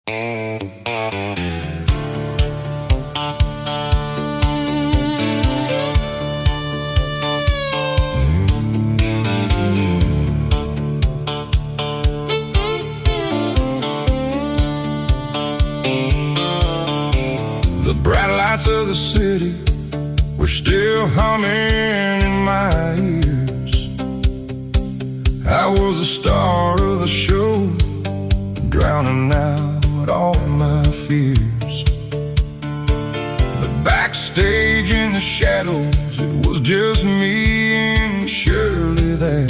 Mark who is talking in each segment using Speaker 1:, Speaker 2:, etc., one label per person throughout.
Speaker 1: The bright lights of the city were still humming in my ears. I was the star of the show, drowning out all my fears. But backstage in the shadows, it was just me and Shirley there.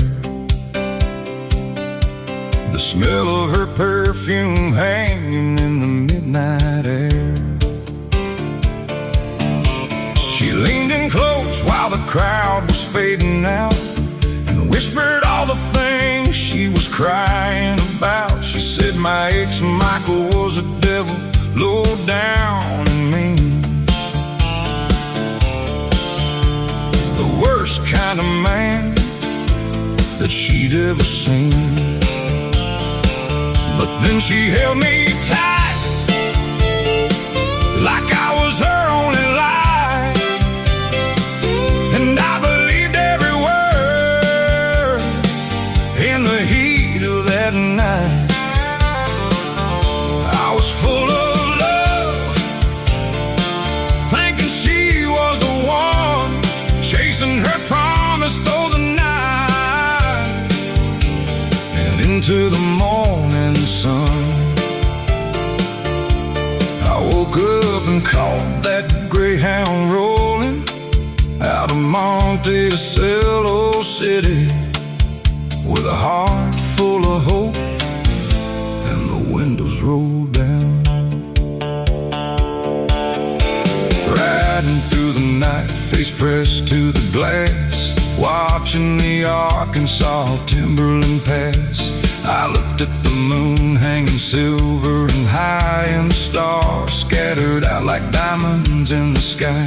Speaker 1: The smell of her perfume hanging in the midnight air. She leaned in close while the crowd was fading out, and whispered all the things she was crying about. She said my ex Michael was a devil, low down and mean, the worst kind of man that she'd ever seen. But then she held me tight, like I was her only life, and I believed every word in the heat of that night. I was full of love, thinking she was the one, chasing her promise through the night and into the morning sun. I woke up and caught that Greyhound rolling out of Monticello City, with a heart full of hope and the windows rolled down. Riding through the night, face pressed to the glass, watching the Arkansas Timberland pass. I looked at the moon hanging silver and high, and the stars scattered out like diamonds in the sky.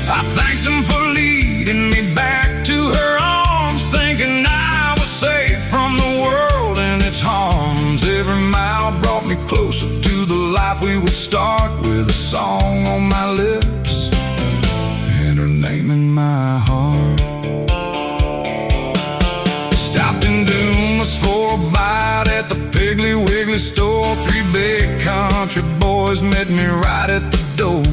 Speaker 1: I thanked them for leading me back to her arms, thinking I was safe from the world and its harms. Every mile brought me closer to the life we would start, with a song on my lips and her name in my heart. Stopped in Dumas for a bite at the Piggly Wiggly store. Three big country boys met me right at the door.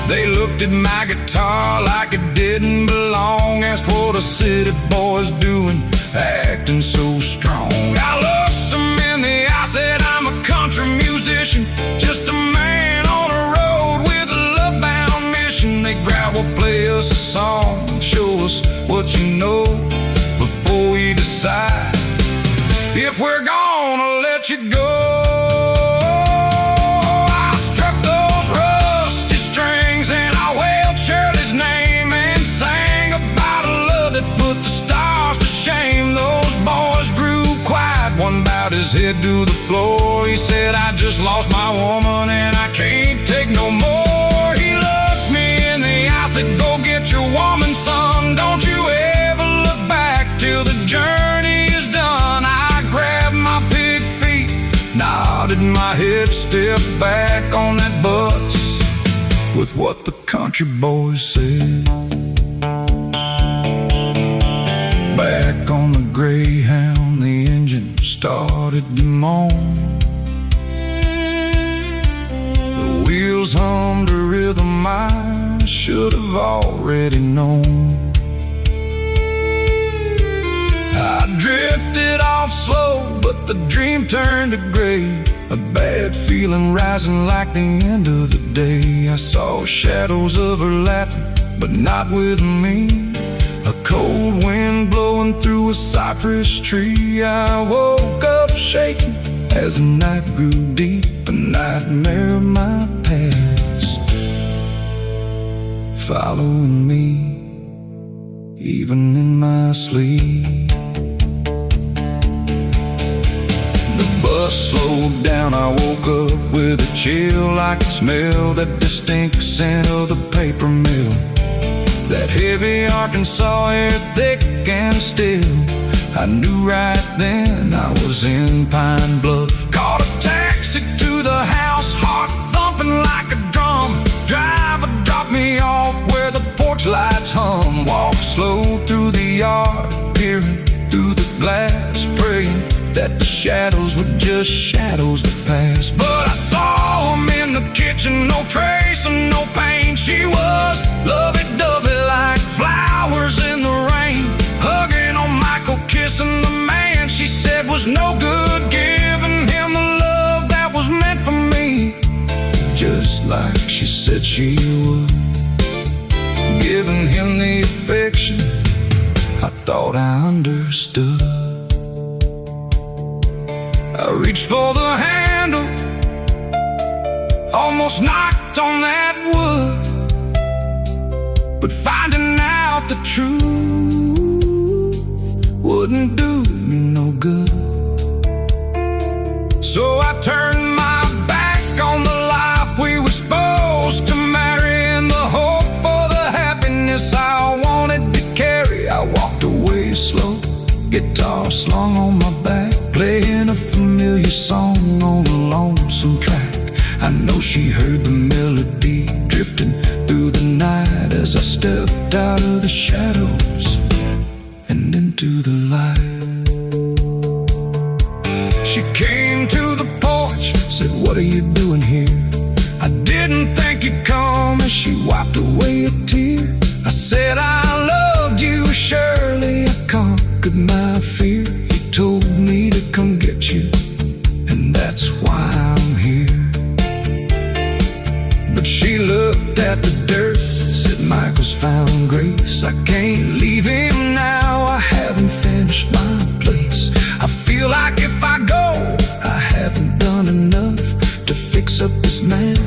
Speaker 1: They looked at my guitar like it didn't belong, asked what a city boy's doing, acting so strong. I looked them in the eye, said I'm a country musician, just a man on a road with a love-bound mission. They growled, well, play us a song and show us what you know before we decide if we're gonna let you go. I struck those rusty strings and I wailed Shirley's name and sang about a love that put the stars to shame. Those boys grew quiet, one bowed his head to the floor. He said, I just lost my woman and I can't take no more. He looked me in the eye, said, go get your woman, son. Don't you ever look back till the journey is done. I grabbed my big feet, nodded my head, stepped back on that bus with what the country boys said. Back on the Greyhound, the engine started to moan. The wheels hummed a rhythm I should have already known. I drifted off slow, but the dream turned to gray, a bad feeling rising like the end of the day. I saw shadows of her laughing, but not with me, a cold wind blowing through a cypress tree. I woke up shaking as the night grew deep, a nightmare of my past following me, even in my sleep. The bus slowed down, I woke up with a chill. I could smell that distinct scent of the paper mill, that heavy Arkansas air, thick and still. I knew right then I was in Pine Bluff. Caught a taxi to the house, heart thumping like a drum. Driver dropped me off where the porch lights hum. Walk slow through the yard, peering through the glass, praying that the shadows were just shadows that pass. But I saw him in the kitchen, no trace of no pain. She was lovey-dovey like flowers in the rain, hugging on Michael, kissing the man she said was no good, giving him the love that was meant for me, just like she said she would, giving him the affection I thought I understood. I reached for the handle, almost knocked on that wood, but finding out the truth wouldn't do me no good. So I turned my back on the life we were supposed to marry, in the hope for the happiness I wanted to carry. I walked away slow, guitar slung on my back, playing a familiar song on a lonesome track. I know she heard the melody drifting through the night as I stepped out of the shadows and into the light. She came to the porch, said, "What are you doing here?" I didn't think you'd come, as she wiped away a tear. I said, "I loved you, surely I conquered my fear. You told me to come get you, and that's why I'm here." But she looked at the dirt, said, "Michael's found grace. I can't leave him now, I haven't finished my place. I feel like if I go, I haven't done enough to fix up this man.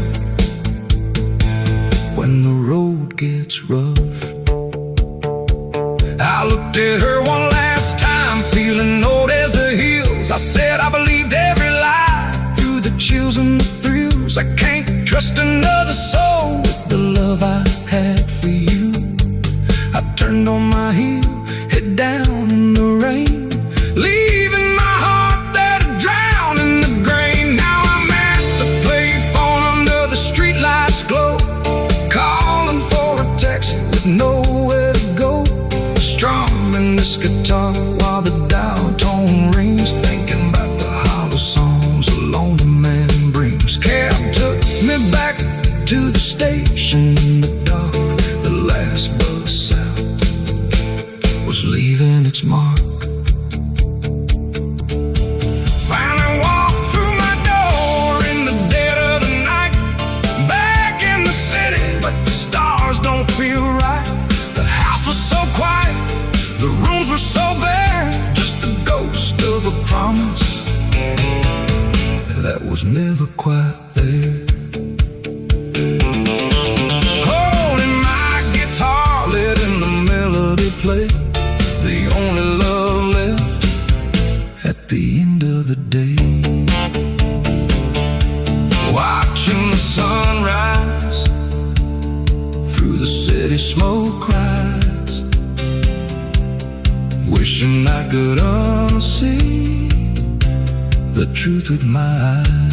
Speaker 1: When the road gets rough." I looked at her one last time, feeling old as the hills. I said I believed every lie, through the chills and the thrills. I can't trust another soul with the love I had for you. I turned on my heel, head down in the rain, leaving my heart there to drown in the grain. Now I'm at the payphone under the streetlights glow, calling for a taxi with nowhere to go, strumming this guitar while the dial tone rings, thinking about the hollow songs a lonely man brings. Cab took me back to the station in the dark. The last bus out was leaving its mark. Finally walked through my door in the dead of the night, back in the city, but the stars don't feel right. The house was so quiet, the rooms were so bare, just the ghost of a promise that was never quite there. Holding my guitar, letting the melody play, the only love left at the end of the day. Watching the sunrise through the city smoke rise, wishing I could unsee the truth with my eyes.